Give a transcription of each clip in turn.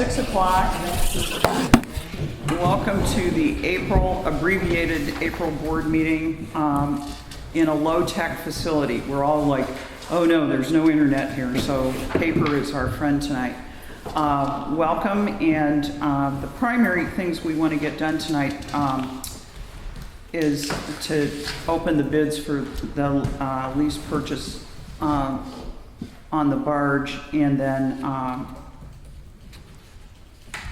6 o'clock. Welcome to the abbreviated April board meeting in a low-tech facility. We're all like, oh no, there's no internet here, so paper is our friend tonight. Welcome, and the primary things we want to get done tonight is to open the bids for the lease purchase on the barge, and then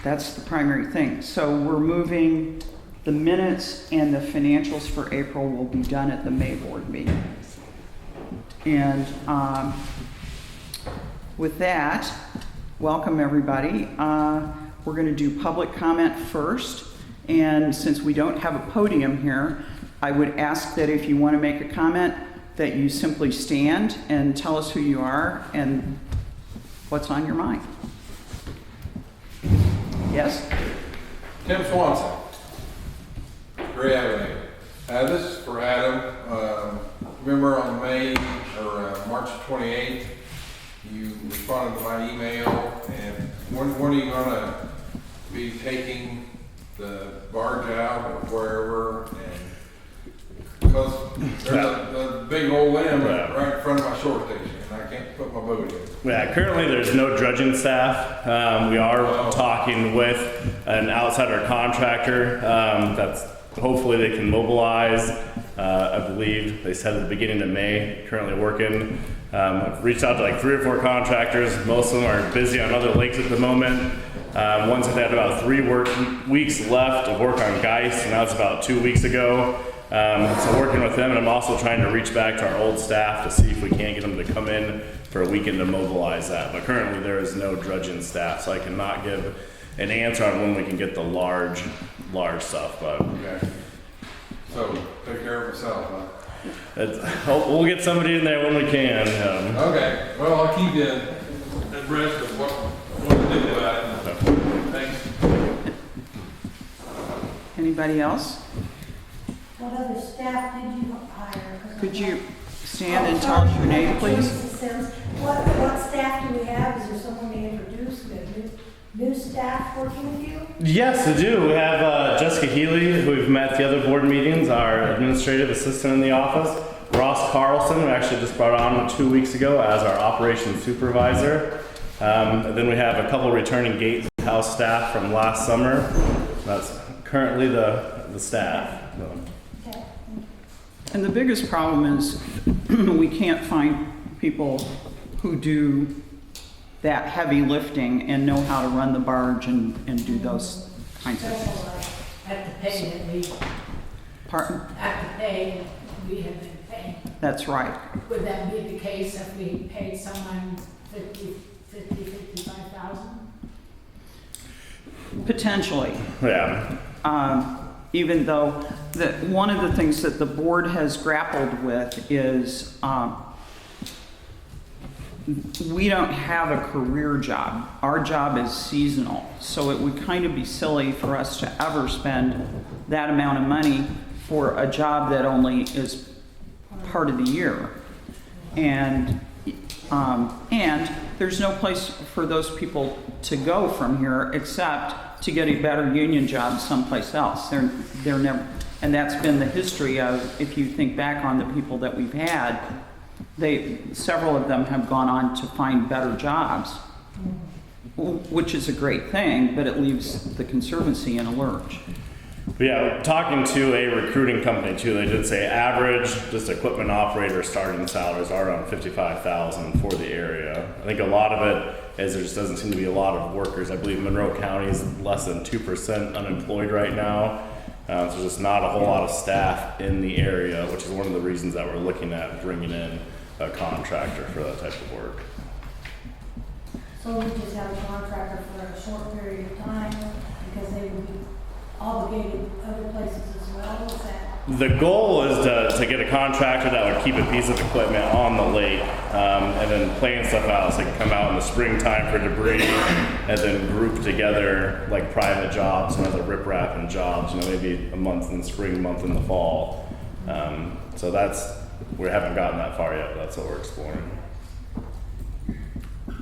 that's the primary thing. So we're moving the minutes, and the financials for April will be done at the May board meeting. And with that, welcome everybody. We're going to do public comment first, and since we don't have a podium here, I would ask that if you want to make a comment, that you simply stand and tell us who you are and what's on your mind. Yes? Tim Swanson, Gray Avenue. This is for Adam. Remember on March 28th, you responded to my email, and when are you going to be taking the barge out or wherever? And because there's a big old limb right in front of my shore station, and I can't put my boat in. Yeah, currently there's no dredging staff. We are talking with an outsider contractor that's hopefully they can mobilize. I believe they said at the beginning of May, currently working. I've reached out to like 3 or 4 contractors. Most of them are busy on other lakes at the moment. One said they had about 3 weeks left of work on Geist, and that's about 2 weeks ago. So working with them, and I'm also trying to reach back to our old staff to see if we can't get them to come in for a weekend to mobilize that. But currently there is no dredging staff, so I cannot give an answer on when we can get the large stuff. But okay. So take care of yourself, huh? We'll get somebody in there when we can. Okay. Well, I'll keep you abreast of what to do about it. Thanks. Anybody else? What other staff did you hire? Could you stand and tell us your name, please? What staff do we have? Is there someone to introduce? We have new staff working with you? Yes, I do. We have Jessica Healy, who we've met at the other board meetings, our administrative assistant in the office. Ross Carlson, we actually just brought on 2 weeks ago as our operations supervisor. And then we have a couple returning gatehouse staff from last summer. That's currently the staff. Okay. And the biggest problem is we can't find people who do that heavy lifting and know how to run the barge and do those kinds of things. At the pay that we, Pardon? at the pay we have been paying. That's right. Would that be the case if we paid someone 55,000? Potentially. Yeah. Even though one of the things that the board has grappled with is we don't have a career job. Our job is seasonal. So it would kind of be silly for us to ever spend that amount of money for a job that only is part of the year. And there's no place for those people to go from here except to get a better union job someplace else. They're never, and that's been the history of, if you think back on the people that we've had, several of them have gone on to find better jobs, which is a great thing, but it leaves the Conservancy in a lurch. But yeah, talking to a recruiting company too, they did say average just equipment operator starting salaries are around $55,000 for the area. I think a lot of it is there just doesn't seem to be a lot of workers. I believe Monroe County is less than 2% unemployed right now. So there's just not a whole lot of staff in the area, which is one of the reasons that we're looking at bringing in a contractor for that type of work. So we just have a contractor for a short period of time because they would be obligated other places as well? Is that? The goal is to get a contractor that would keep a piece of equipment on the lake and then plan stuff out so they can come out in the springtime for debris and then group together like private jobs and other riprap and jobs, maybe a month in the spring, a month in the fall. So we haven't gotten that far yet, but that's what we're exploring.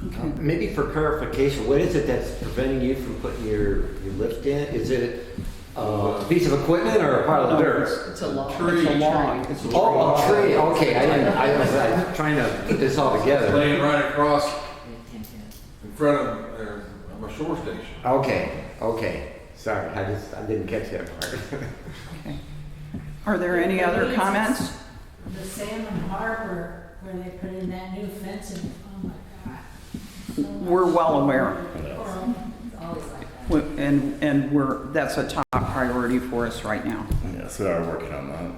Okay. Maybe for clarification, what is it that's preventing you from putting your lift in? Is it a piece of equipment or a pile of dirt? It's a log. Tree. It's a log. It's a Oh, a tree, okay, I was trying to put this all together. Laying right across in front of a shore station. Okay, sorry, I didn't catch that part. Okay. Are there any other comments? The Salmon Harbor, where they put in that new fencing, oh my God. So much- We're well aware. Or- Always like that. And that's a top priority for us right now. Yes, we are working on that.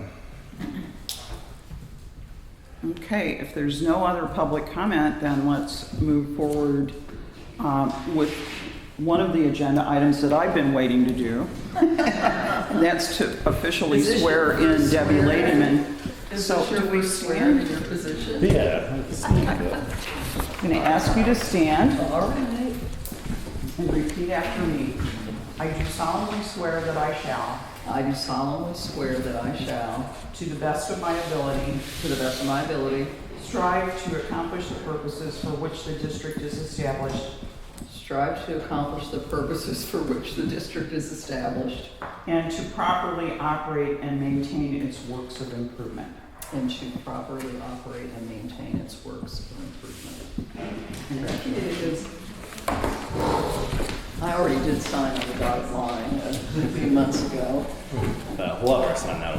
Okay, if there's no other public comment, then let's move forward with one of the agenda items that I've been waiting to do. And that's to officially Is this swear your in first Debbie swearing? Ladyman. Is So, this your do we first swear stand? in your position? Yeah. I'm going to ask you to stand All right. and repeat after me. I do solemnly swear that I shall, I do solemnly swear that I shall, to the best of my ability, to the best of my ability, strive to accomplish the purposes for which the district is established, strive to accomplish the purposes for which the district is established, and to properly operate and maintain its works of improvement. and to properly operate and maintain its works of improvement. Congratulations. I already did sign on the dotted line a few months ago. We'll have our sign out.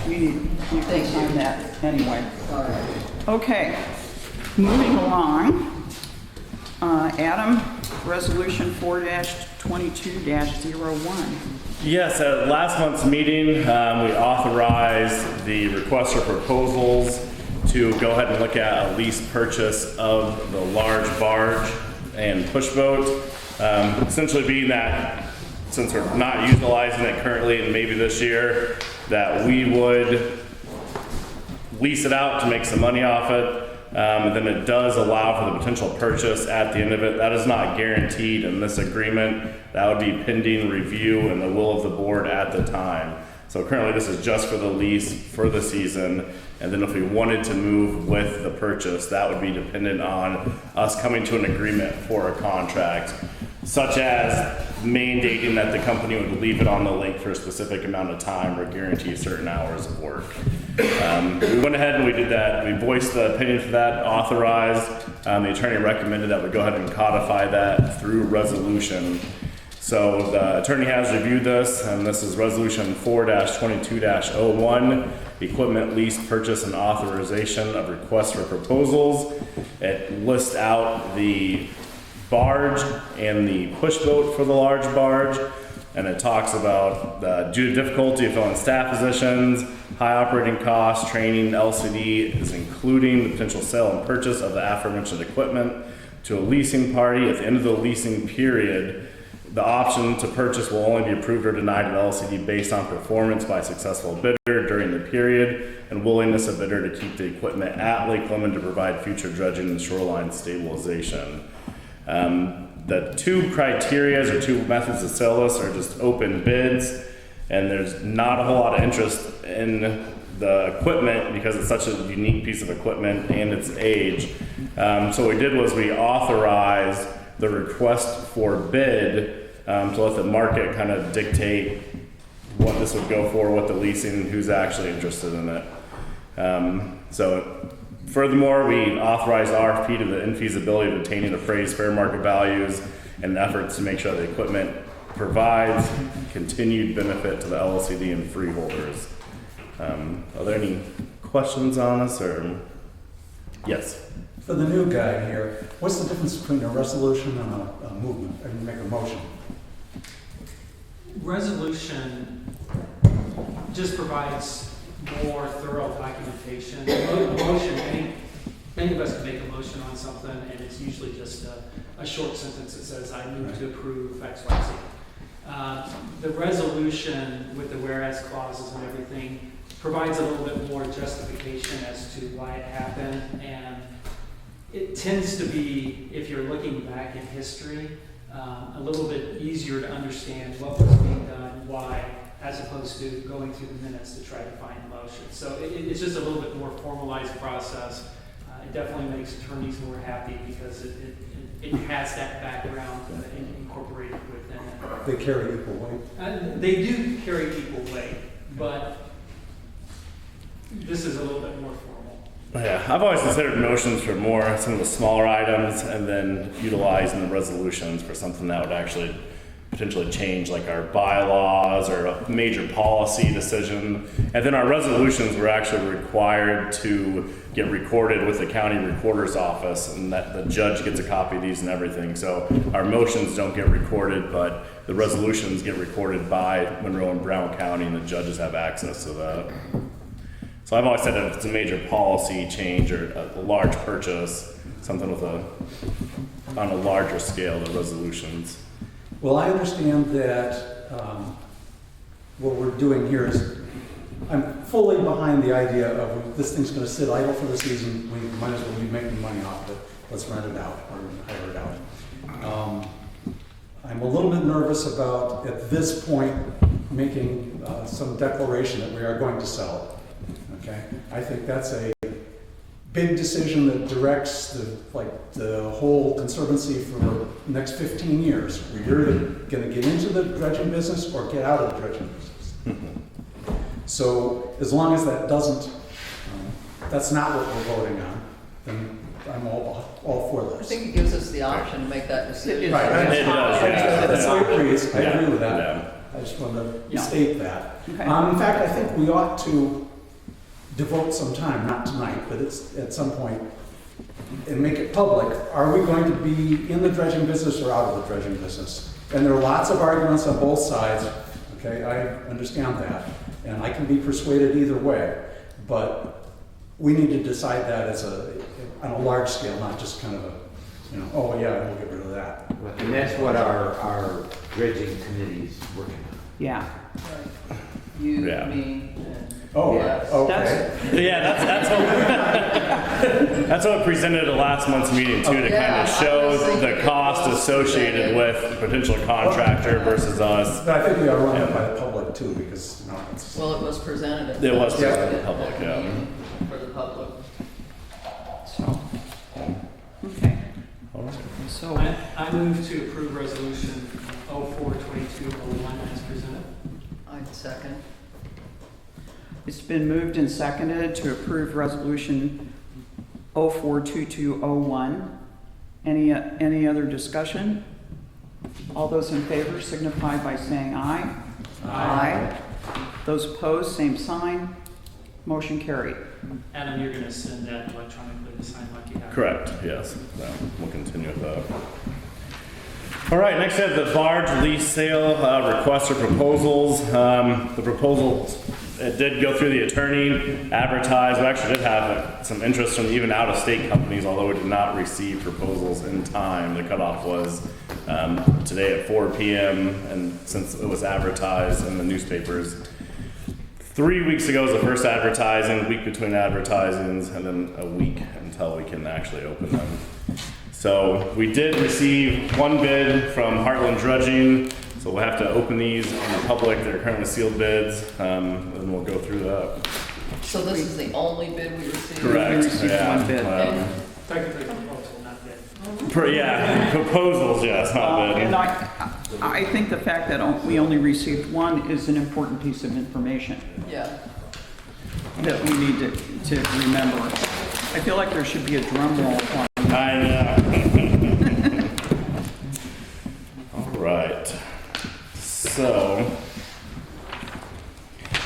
We need to Thank you. sign that anyway. All right. Okay, moving along. Adam, Resolution 4-22-01. Yes, at last month's meeting, we authorized the request for proposals to go ahead and look at a lease purchase of the large barge and push boat. Essentially being that, since we're not utilizing it currently and maybe this year, that we would lease it out to make some money off it. And then it does allow for the potential purchase at the end of it. That is not guaranteed in this agreement. That would be pending review and the will of the board at the time. So currently this is just for the lease for the season. And then if we wanted to move with the purchase, that would be dependent on us coming to an agreement for a contract, such as mandating that the company would leave it on the lake for a specific amount of time or guarantee certain hours of work. We went ahead and we did that. We voiced the opinion for that, authorized. The attorney recommended that we go ahead and codify that through resolution. So the attorney has reviewed this, and this is resolution 4-22-01, equipment lease purchase and authorization of requests for proposals. It lists out the barge and the push boat for the large barge, and it talks about due to difficulty of filling staff positions, high operating costs, training, LCD is including the potential sale and purchase of the aforementioned equipment to a leasing party at the end of the leasing period. The option to purchase will only be approved or denied in LCD based on performance by a successful bidder during the period and willingness of bidder to keep the equipment at Lake Lemon to provide future dredging and shoreline stabilization. The two criterias or two methods to sell this are just open bids, and there's not a whole lot of interest in the equipment because it's such a unique piece of equipment and its age. So what we did was we authorized the request for bid to let the market kind of dictate what this would go for, what the leasing, and who's actually interested in it. So furthermore, we authorized RFP to the infeasibility of obtaining appraised fair market values and efforts to make sure the equipment provides continued benefit to the LLCD and freeholders. Are there any questions on this, or? Yes. For the new guy here, what's the difference between a resolution and a movement, and make a motion? Resolution just provides more thorough documentation. A motion, many of us can make a motion on something, and it's usually just a short sentence that says, I move to approve X, Y, Z. The resolution with the whereas clauses and everything provides a little bit more justification as to why it happened, and it tends to be, if you're looking back in history, a little bit easier to understand what was being done, why, as opposed to going through the minutes to try to find motion. So it's just a little bit more formalized process. It definitely makes attorneys more happy because it has that background incorporated within it. They carry equal weight. They do carry equal weight, but this is a little bit more formal. Yeah, I've always considered motions for more, some of the smaller items, and then utilizing the resolutions for something that would actually potentially change like our bylaws or a major policy decision. And then our resolutions were actually required to get recorded with the county recorder's office, and that the judge gets a copy of these and everything. So our motions don't get recorded, but the resolutions get recorded by Monroe and Brown County, and the judges have access to that. So I've always said that if it's a major policy change or a large purchase, something with on a larger scale, the resolutions. Well, I understand that what we're doing here is, I'm fully behind the idea of this thing's gonna sit idle for the season, we might as well be making money off of it, let's rent it out or hire it out. I'm a little bit nervous about, at this point, making some declaration that we are going to sell it, okay? I think that's a big decision that directs the whole conservancy for the next 15 years. We're either gonna get into the dredging business or get out of the dredging business. So as long as that doesn't, that's not what we're voting on, then I'm all for I this. think it gives us the option to make that decision. Right, I It does, yeah. That's the way it reads. I Yeah, agree with that. yeah. I just wanted to Yeah. state that. Okay. In fact, I think we ought to devote some time, not tonight, but it's at some point, and make it public. Are we going to be in the dredging business or out of the dredging business? And there are lots of arguments on both sides, okay? I understand that. And I can be persuaded either way. But we need to decide that on a large scale, not just kind of a, oh yeah, we'll get rid of that. And that's what our dredging committee's working on. Yeah. Right. You, Yeah. me, and. Oh, Yes. okay. Yeah, that's what presented at last month's meeting too, to Yeah, kind of I show was thinking the cost it was associated presented. with potential contractor versus us. But I think we ought to run it by the public too, because, it's. Well, it was presented at. It was the- presented to the at public, the yeah. meeting For the public. So, okay. All right. So, I move to approve resolution 04-2201 as presented. I'd second. it's been moved and seconded to approve resolution 042201. Any other discussion? All those in favor signify by saying aye. Aye. Those opposed, same sign. Motion carried. Adam, you're going to send that electronically to sign like you have. Correct, yes. So we'll continue with that. All right, next we have the barge lease sale requests or proposals. The proposal, it did go through the attorney, advertised. We actually did have some interest from even out-of-state companies, although we did not receive proposals in time. The cutoff was today at 4 p.m. and since it was advertised in the newspapers, 3 weeks ago was the first advertising, week between advertisings, and then a week until we can actually open them. So we did receive one bid from Heartland Dredging, so we'll have to open these in the public. They're currently sealed bids, and we'll go through that. So this is the only bid we received? Correct. We received yeah. one bid. Technically proposal, not bid. Yeah, proposals, yes, not bid. And I think the fact that we only received one is an important piece of information Yeah. that we need to remember. I feel like there should be a drum roll. I know. All right. So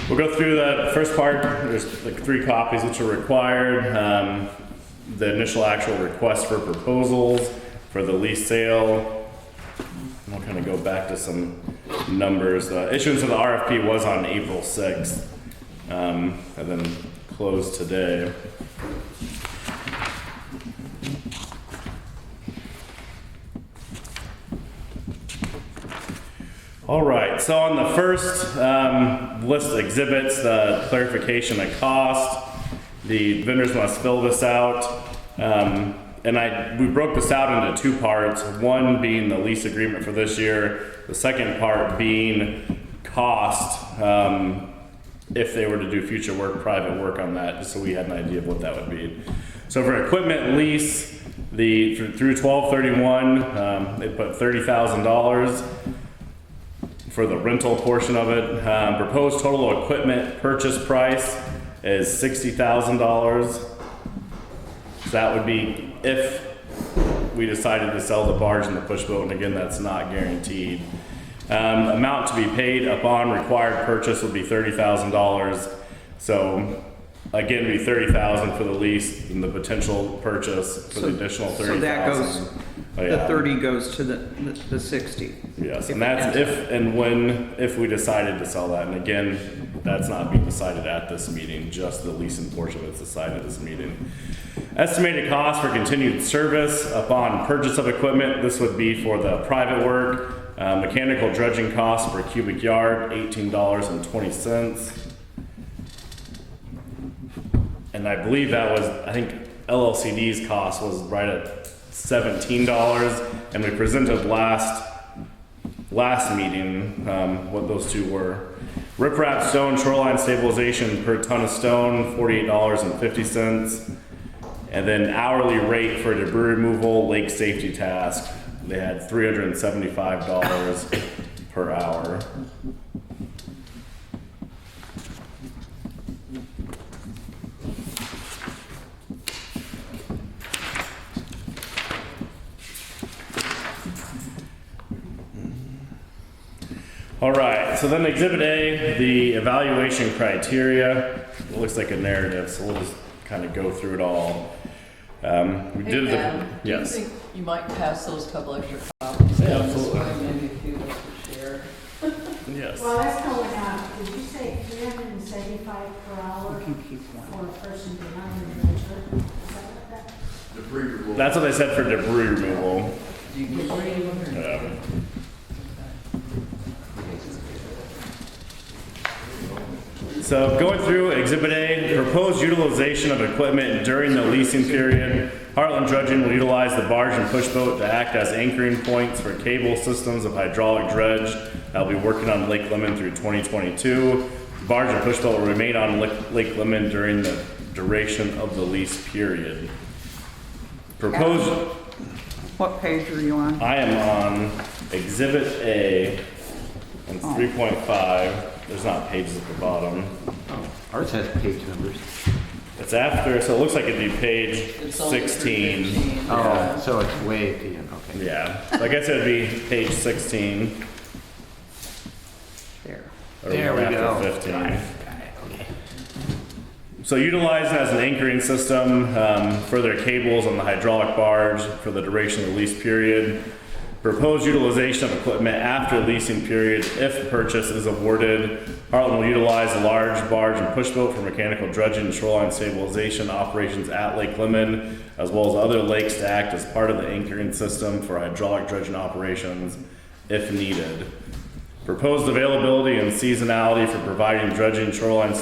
we'll go through the first part. There's like 3 copies which are required. The initial actual request for proposals for the lease sale. We'll kind of go back to some numbers. The issuance of the RFP was on April 6th, and then closed today. All right, so on the first list of exhibits, the clarification of cost, the vendors must fill this out. And we broke this out into 2 parts, one being the lease agreement for this year, the second part being cost, if they were to do future work, private work on that, just so we had an idea of what that would be. So for equipment lease, through 12/31, they put $30,000 for the rental portion of it. Proposed total equipment purchase price is $60,000. So that would be if we decided to sell the barge and the push boat, and again, that's not guaranteed. Amount to be paid upon required purchase would be $30,000. So again, it'd be $30,000 for the lease and the potential purchase for the additional $30,000. So that goes, Oh, the yeah. 30 goes to the 60. Yes, and that's if and when, if we decided to sell that. And again, that's not being decided at this meeting, just the leasing portion that's decided at this meeting. Estimated cost for continued service upon purchase of equipment. This would be for the private work. Mechanical dredging cost per cubic yard, $18.20. And I believe that was, I think LLCD's cost was right at $17, and we presented last meeting what those two were. Riprap stone shoreline stabilization per ton of stone, $48.50, and then hourly rate for debris removal, lake safety task, they had $375 per hour. All right, so then Exhibit A, the evaluation criteria. It looks like a narrative, so we'll just kind of go through it all. We Hey, did Adam, the, yes. Do you think you might pass those couple extra copies? Yeah, down this absolutely. way? Maybe a few of us could share. Yes. Well, that's going up, did you say 375 per hour You can keep one. for a person behind the register? Is that what that? Debris removal. That's what they said for debris removal. Do you agree with her? Yeah. So going through Exhibit A, proposed utilization of equipment during the leasing period. Heartland Dredging will utilize the barge and push boat to act as anchoring points for cable systems of hydraulic dredge that will be working on Lake Lemon through 2022. The barge and push boat will remain on Lake Lemon during the duration of the lease period. Proposed, What page are you on? I am on Exhibit A and Oh. 3.5. There's not pages at the bottom. Ours has page numbers. It's after, so it looks like it'd be page It's only 16. 315. Oh, so it's way at the end, okay. Yeah, so I guess it would be page 16. There. Or after 15. So utilizing as an anchoring system for their cables on the hydraulic barge for the duration of the lease period. Proposed utilization of equipment after leasing period if purchase is awarded. Heartland will utilize a large barge and push boat for mechanical dredging and shoreline stabilization operations at Lake Lemon, as well as other lakes to act as part of the anchoring system for hydraulic dredging operations if needed. Proposed availability and seasonality for providing dredging, shoreline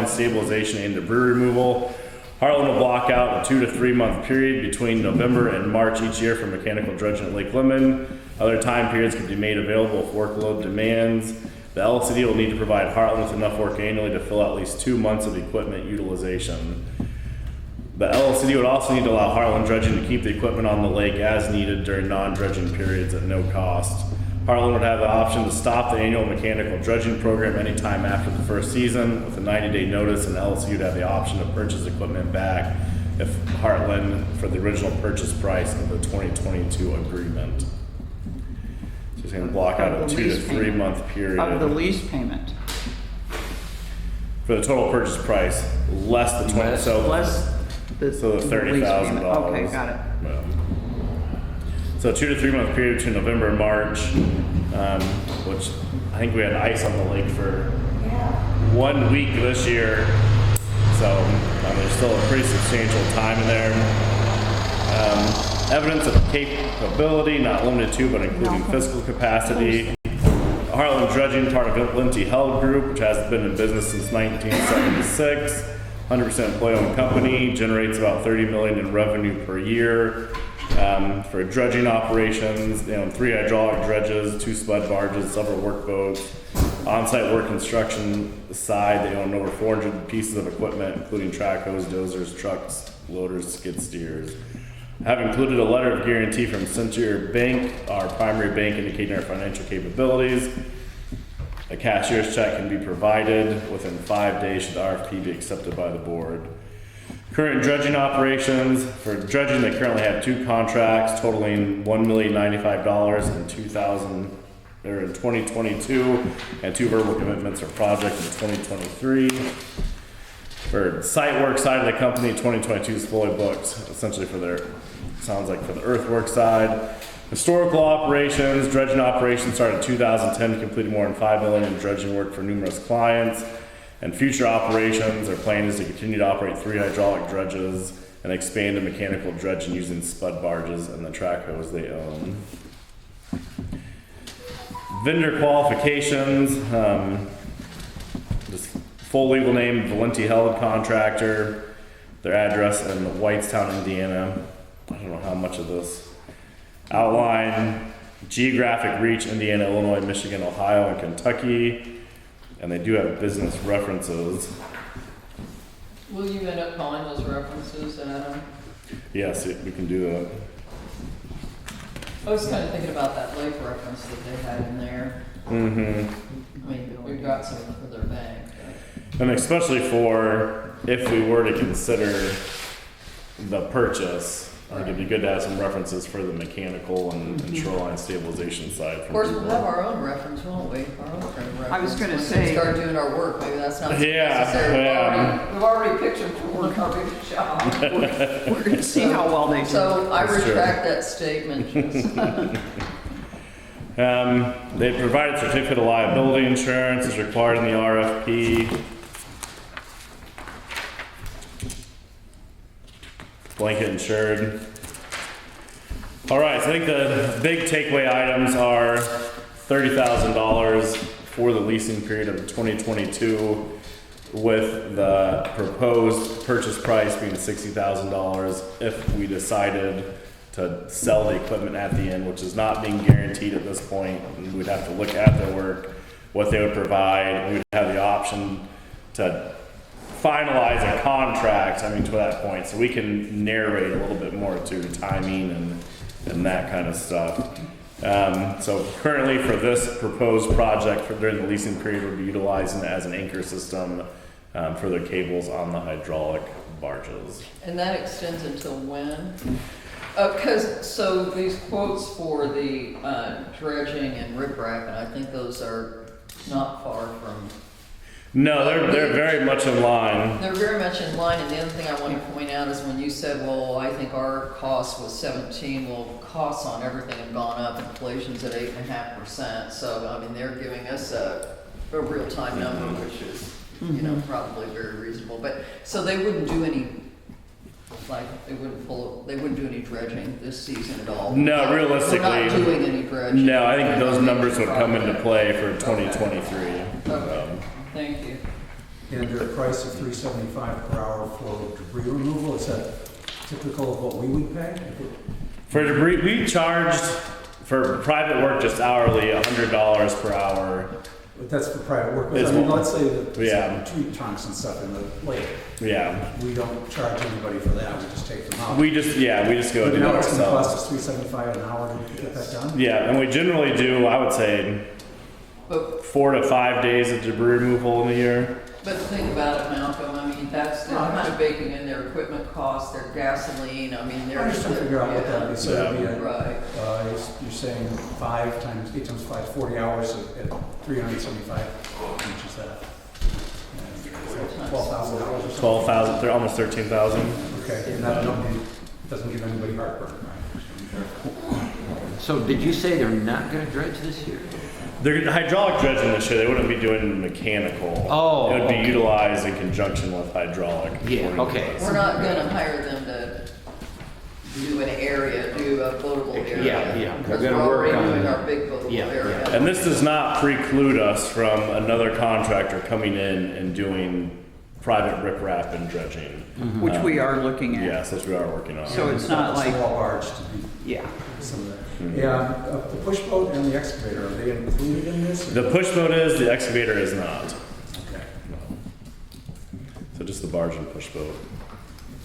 stabilization, and debris removal. Heartland will block out a 2 to 3 month period between November and March each year for mechanical dredging at Lake Lemon. Other time periods can be made available if workload demands. The LCD will need to provide Heartland with enough work annually to fill at least 2 months of equipment utilization. The LCD would also need to allow Heartland Dredging to keep the equipment on the lake as needed during non-dredging periods at no cost. Heartland would have the option to stop the annual mechanical dredging program anytime after the first season with a 90-day notice, and the LLC would have the option to purchase equipment back if Heartland for the original purchase price of the 2022 agreement. So it's going to block out a Of the 2 to lease 3 payment. month period Of the lease payment. for the total purchase price, less the 20. Less the. So the lease payment. $30,000. Okay, got it. So 2 to 3 month period between November and March, which I think we had ice on the lake for Yeah. 1 week this year. So there's still a pretty substantial time in there. Evidence of capability, not limited to, but including physical capacity. Heartland Dredging, part of Lindsay Held Group, which has been in business since 1976. 100% employee-owned company, generates about $30 million in revenue per year. For dredging operations, 3 hydraulic dredges, 2 spud barges, several workboats. On-site work construction side, they own over 400 pieces of equipment, including track hose, dozers, trucks, loaders, skid steers. Have included a letter of guarantee from Center Bank, our primary bank, indicating our financial capabilities. A cashier's check can be provided within 5 days should the RFP be accepted by the board. Current dredging operations. For dredging, they currently have 2 contracts totaling $1,095,000 in 2022, and 2 verbal commitments for projects in 2023. For site work side of the company, 2022 is fully booked, essentially for their, sounds like for the earthwork side. Historical operations, dredging operations started in 2010, completed more than $5 million in dredging work for numerous clients. And future operations, their plan is to continue to operate 3 hydraulic dredges and expand to mechanical dredging using spud barges and the track hose they own. Vendor qualifications, just full legal name, Valenti Held Contractor, their address in Whitestown, Indiana. I don't know how much of this. Outline, geographic reach, Indiana, Illinois, Michigan, Ohio, and Kentucky. And they do have business references. Will you end up calling those references, Adam? Yes, we can do that. I was kind of thinking about that lake reference that they had in there. Mm-hmm. I mean, we've got some for their bank. And especially for if we were to consider the purchase, I think it'd be good to have some references for the mechanical and shoreline stabilization side. Of course, we'll have our own reference, won't we? Our own reference. I was gonna Once say- we start doing our work, maybe that's not so Yeah, necessary. yeah. We've already pictured doing our big job. We're gonna see how well they do. So I That's true. retract that statement. They provided certificate of liability insurance is required in the RFP. Blanket insured. All right, so I think the big takeaway items are $30,000 for the leasing period of 2022, with the proposed purchase price being $60,000 if we decided to sell the equipment at the end, which is not being guaranteed at this point. We'd have to look at their work, what they would provide. We would have the option to finalize a contract, I mean, to that point, so we can narrate a little bit more to timing and that kind of stuff. So currently for this proposed project during the leasing period, we'll be utilizing it as an anchor system for the cables on the hydraulic barges. And that extends until when? So these quotes for the dredging and riprap, and I think those are not far from. No, they're very much in line. They're very much in line, and the other thing I want to point out is when you said, well, I think our cost was 17, well, costs on everything have gone up, inflation's at 8.5%, so, I mean, they're giving us a real-time number, which is, you know, probably very reasonable, but, so they wouldn't do any, like, they wouldn't do any dredging this season at all. No, We're realistically. not doing any dredging. No, I think those numbers would come into play for 2023. Okay. Thank you. And their price of $3.75 per hour for debris removal, is that typical of what we would pay? For debris, we charged for private work just hourly $100 per hour. But that's for private work, but It's I mean, what- let's say that Yeah. tree trunks and stuff in the lake, Yeah, we don't charge anybody for that, we just take them out. we just go But do it now it's gonna ourselves. cost us $3.75 an hour to get that done? Yeah, and we generally do, I would say, But 4 to 5 days of debris removal in a year. But think about it, Malcolm, I mean, that's, they're kind of baking in their equipment costs, their gasoline, I mean, they're. I'm just trying to figure out what that would be, so it'd be Yeah. a, Right, you're saying 8 times 5, 40 hours at 375, how much is that? $12,000 or something? 12,000, they're almost 13,000. Okay, and that doesn't give anybody heartburn, right? So did you say they're not gonna dredge this year? They're hydraulic dredging this year, they wouldn't be doing mechanical. Oh, It would be okay. utilized in conjunction with hydraulic. Yeah, according to okay. us. we're not gonna hire them to do an area, do a floatable area. Yeah, yeah. Because They're we're gonna work already on- doing our big floatable Yeah, area. yeah. And this does not preclude us from another contractor coming in and doing private riprap and dredging. Which we are looking at. Yes, which we are working on. So it's not A like, small barge to be yeah. some of that. Mhm. Yeah, the push boat and the excavator, are they included in this? or- The push boat is, the excavator is not. Okay. So just the barge and push boat.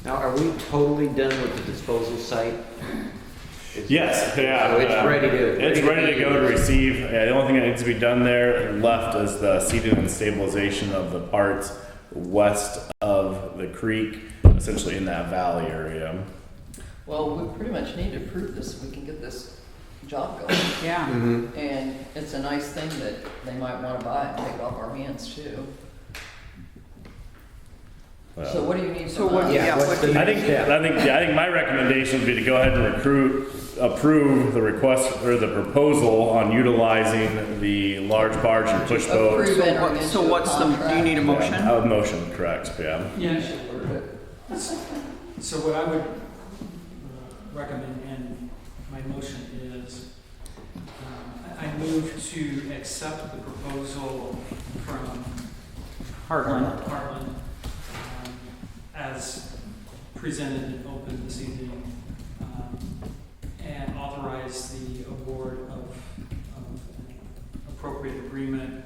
Now, are we totally done with the disposal site? Yes, yeah. So it's ready to. It's ready to go to receive. Yeah, the only thing that needs to be done there left is the seeding and stabilization of the parts west of the creek, essentially in that valley area. Well, we pretty much need to prove this, so we can get this job going. Yeah. Mhm. And it's a nice thing that they might wanna buy and take off our hands too. So what do you need So from what- us? yeah, what's what the do you- I think my recommendation would be to go ahead and approve the request or the proposal on utilizing the large barge and push boat. Approve So entering what- into so a what's the, do you need a motion? I would motion, correct, yeah. Yeah, You should word it. so what I would recommend in my motion is, I move to accept the proposal from Heartland. Heartland, as presented and open this evening, and authorize the award of an appropriate agreement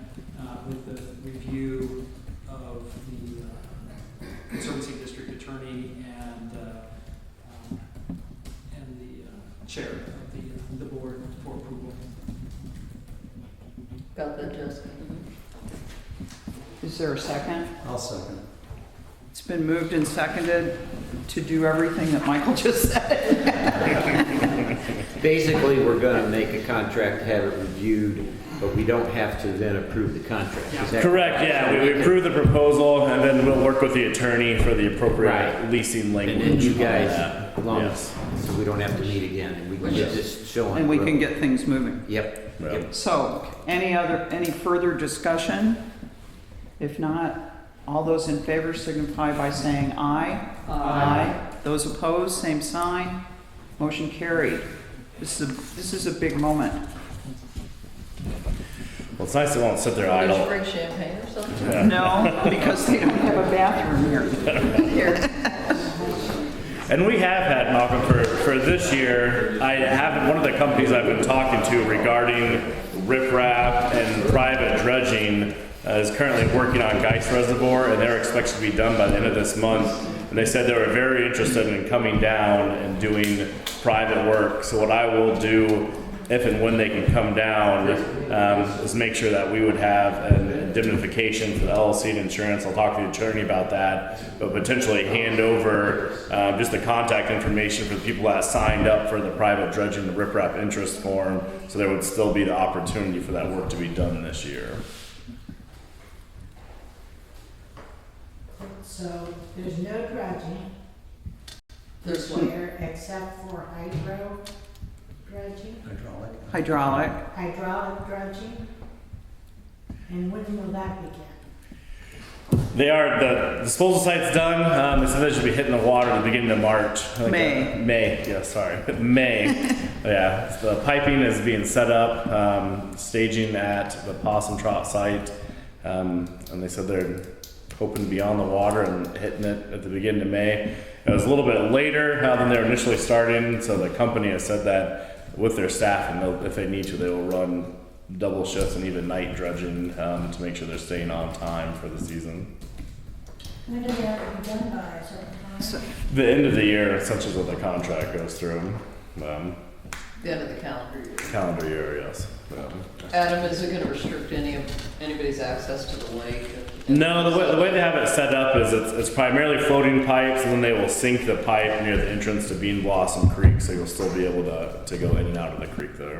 with the review of the Conservancy District Attorney and the chair of the board for approval. Got that, Jessica? Is there a second? I'll second. It's been moved and seconded to do everything that Michael just said. Basically, we're gonna make a contract, have it reviewed, but we don't have to then approve the contract. Is that Correct, yeah, we approve the proposal and then we'll work with the attorney for the appropriate Right. leasing language. And then you on guys, that. as long Yes. so we don't have to meet again, and we can get this showing. And we can get things moving. Yep, Yeah. yep. So, any further discussion? If not, all those in favor signify by saying aye. Aye. Those opposed, same sign. Motion carried. This is a big moment. Well, it's nice they won't sit there Did you idle. bring champagne or something? Yeah. No, because they don't have a bathroom here. Here. And we have had, Malcolm, for this year, I have one of the companies I've been talking to regarding riprap and private dredging is currently working on Geist Reservoir, and they're expected to be done by the end of this month. And they said they were very interested in coming down and doing private work. So what I will do, if and when they can come down, is make sure that we would have an indemnification for the LLC and insurance. I'll talk to the attorney about that, but potentially hand over just the contact information for the people that signed up for the private dredging, the riprap interest form, so there would still be the opportunity for that work to be done this year. So there's no dredging There's this one. year except for hydro dredging, Hydraulic. hydraulic dredging. And when will that begin? They are, the disposal site's done. They said they should be hitting the water at the beginning of March. I think May. May, yeah, sorry. May. Yeah, the piping is being set up, staging at the Possum Trot site. And they said they're hoping to be on the water and hitting it at the beginning of May. It was a little bit later than they were initially starting, so the company has said that with their staff, and if they need to, they will run double shifts and even night dredging to make sure they're staying on time for the season. When do they have to be done by a certain time? So- The end of the year, essentially, is what the contract goes through. The end of the calendar year. Calendar year, yes. Adam, is it gonna restrict anybody's access to the lake? No, the way they have it set up is it's primarily floating pipes, and then they will sink the pipe near the entrance to Bean Blossom Creek, so you'll still be able to go in and out of the creek there.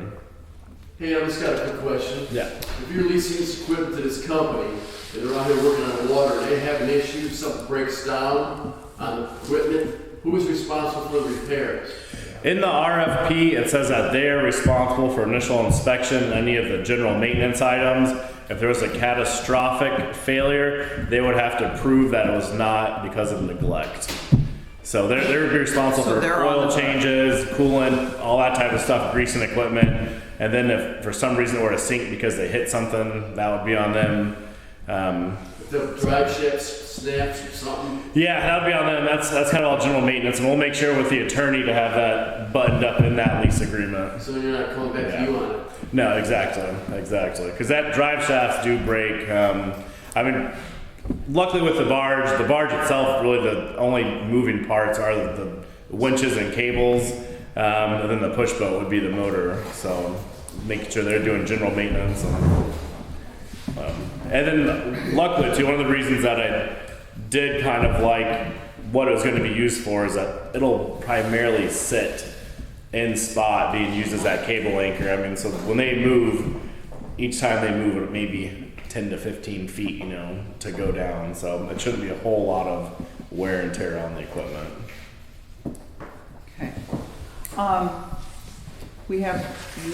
Hey, I just got a quick question. Yeah. If you're leasing this equipment to this company, and they're out here working on the water, and they have an issue, something breaks down on the equipment, who is responsible for the repairs? In the RFP, it says that they are responsible for initial inspection and any of the general maintenance items. If there was a catastrophic failure, they would have to prove that it was not because of neglect. So they're responsible So for they're on oil the- changes, coolant, all that type of stuff, greasing equipment. And then if for some reason it were to sink because they hit something, that would be on them. If the drive shafts snaps or something? Yeah, that would be on them. That's kind of all general maintenance, and we'll make sure with the attorney to have that buttoned up in that lease agreement. So you're not coming back to you on it? No, exactly. Because that drive shafts do break. I mean, luckily with the barge itself, really the only moving parts are the winches and cables, and then the push boat would be the motor. So making sure they're doing general maintenance. And then luckily too, one of the reasons that I did kind of like what it was going to be used for is that it'll primarily sit in spot being used as that cable anchor. I mean, so when they move, each time they move it maybe 10 to 15 feet, you know, to go down. So it shouldn't be a whole lot of wear and tear on the equipment. Okay. We have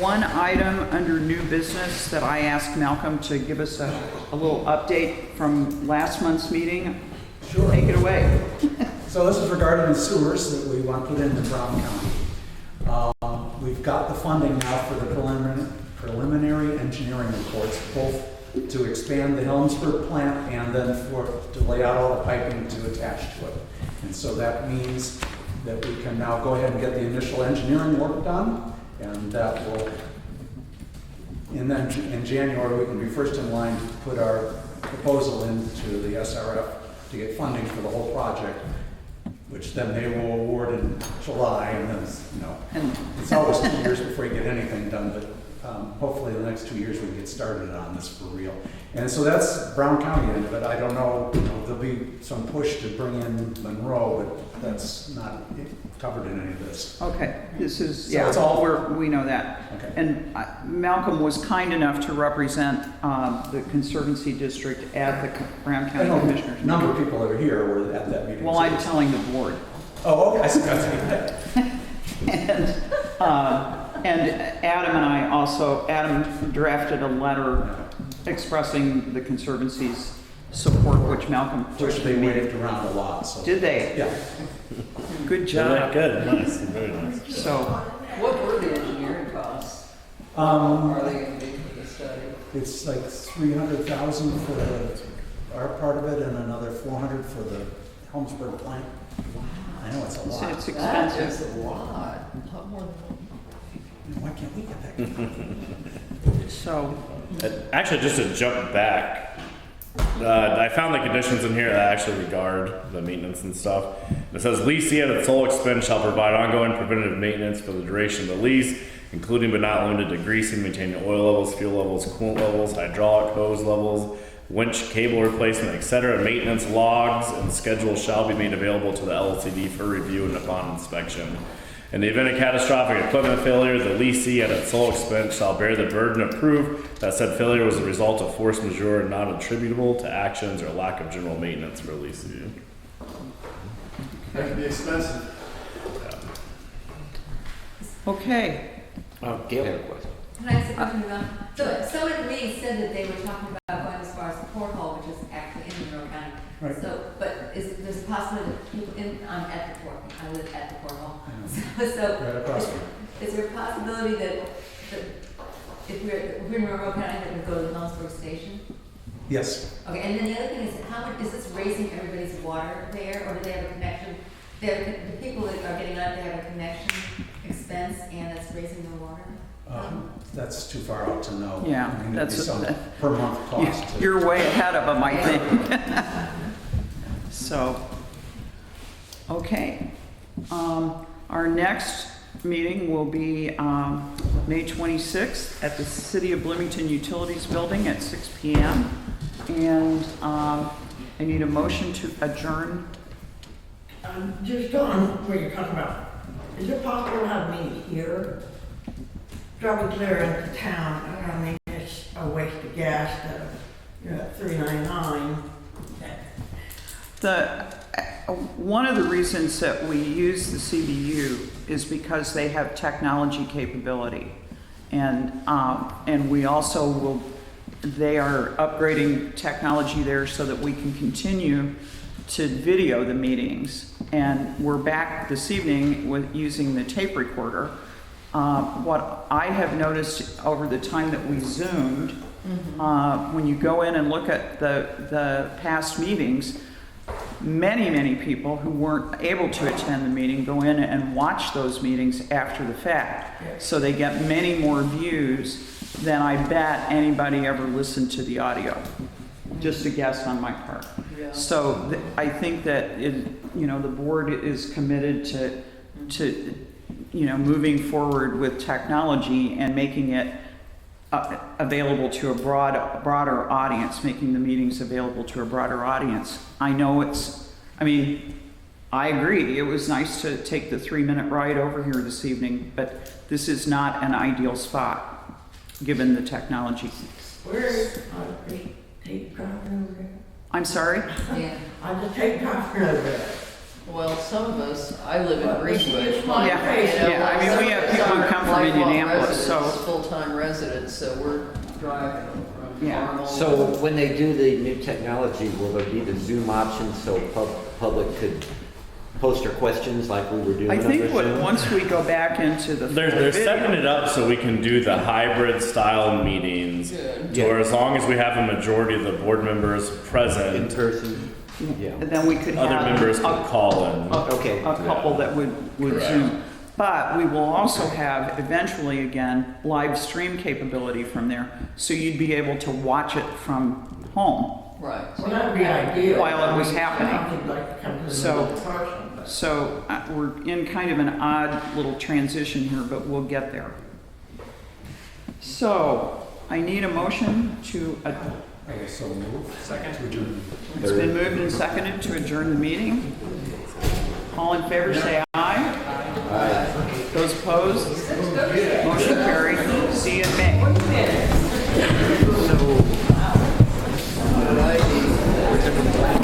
one item under new business that I asked Malcolm to give us a little update from last month's meeting. Sure. Take it away. So this is regarding the sewers that we want put into Brown County. We've got the funding now for the preliminary engineering reports, both to expand the Helmsburg plant and then to lay out all the piping to attach to it. And so that means that we can now go ahead and get the initial engineering work done, and that will, and then in January, we can be first in line to put our proposal into the SRF to get funding for the whole project, which then they will award in July, and then, it's always 2 years before you get anything done, but hopefully in the next 2 years we can get started on this for real. And so that's Brown County end of it. I don't know, there'll be some push to bring in Monroe, but that's not covered in any of this. Okay, this is, So it's all- we know that. Okay. And Malcolm was kind enough to represent the Conservancy District at the Brown I County know Commissioners. a number of people that are here were at that meeting. Well, I'm telling the board. Oh, okay, I see that. And Adam and I also, Adam drafted a letter expressing the Conservancy's support, which Malcolm Which pushed they me. waved around a lot, so. Did they? Yeah. Good job. Good, nice, very nice. So, What were the engineering costs? Um, Are they gonna be for the study? It's like 300,000 for our part of it and another 400 for the Helmsburg plant. I know it's a lot. it's That expensive. is a lot more than. Why can't we get that? So, Actually, just to jump back, I found the conditions in here that actually regard the maintenance and stuff. It says leasee at its sole expense shall provide ongoing preventative maintenance for the duration of the lease, including but not limited to greasing, maintaining oil levels, fuel levels, coolant levels, hydraulic hose levels, winch cable replacement, etc. Maintenance logs and schedules shall be made available to the LCD for review and upon inspection. In the event of catastrophic equipment failure, the leasee at its sole expense shall bear the burden of proof that said failure was a result of force majeure and not attributable to actions or lack of general maintenance for leasee. That can be expensive. okay. Gail had a question. Can I ask a question about, so someone at the meeting said that they were talking about going as far as the porthole, which is actually in Monroe County. Right. So, but there's a possibility that people I'm at the port, I live at the porthole. I know. So, Right across from is there a possibility that if we're in Monroe County, that we go to the Helmsburg station? Yes. Okay, and then the other thing is, how much, is this raising everybody's water there, or do they have a connection? The people that are getting out, they have a connection expense, and that's raising their water? That's too far out to know. Yeah, I mean, it'd be that's- some per month cost. You're way ahead of them, I think. So, okay. Our next meeting will be May 26th at the City of Bloomington Utilities Building at 6 p.m. And I need a motion to adjourn. Just on what you're talking about, is it possible to have a meeting here? Driving clear into town, I mean, it's a waste of gas, you're at $3.99. One of the reasons that we use the CBU is because they have technology capability. And we also will, they are upgrading technology there so that we can continue to video the meetings. And we're back this evening with using the tape recorder. What I have noticed over the time that we Zoomed, when you go in and look at the past meetings, many people who weren't able to attend the meeting go in and watch those meetings after the fact. So they get many more views than I bet anybody ever listened to the audio. Just a guess on my part. Yeah. So I think that the board is committed to moving forward with technology and making it available to a broader audience, making the meetings available to a broader audience. I agree, it was nice to take the 3-minute ride over here this evening, but this is not an ideal spot, given the technology. Where is, tape driving over there? I'm sorry? Yeah. I just tape driving over there. Well, some of us, I live in Well, Greenwood. it's my Yeah, face. yeah, I mean, we have people who come from Indianapolis, so, Full-time residents, so we're driving from Yeah. Carmel. So when they do the new technology, will there be the Zoom option so public could post their questions like we were doing I over think Zoom? once we go back into the They're full setting video, it up so we can do the hybrid style meetings, Good. or as long as we have a majority of the board members In present, person? Yeah. and then we could other have members a- can call in. Okay. a couple that would Correct. Zoom. But we will also have eventually, again, live stream capability from there. So you'd be able to watch it from home. Right. Well, that'd be ideal. While it was happening. I'd like to come to the So- meeting in person, but- So we're in kind of an odd little transition here, but we'll get there. So I need a motion to, I guess so move. Second. To adjourn. it's been moved and seconded to adjourn the meeting. All in favor, say aye. Aye. Those opposed? Motion carried. See you in May. Alrighty.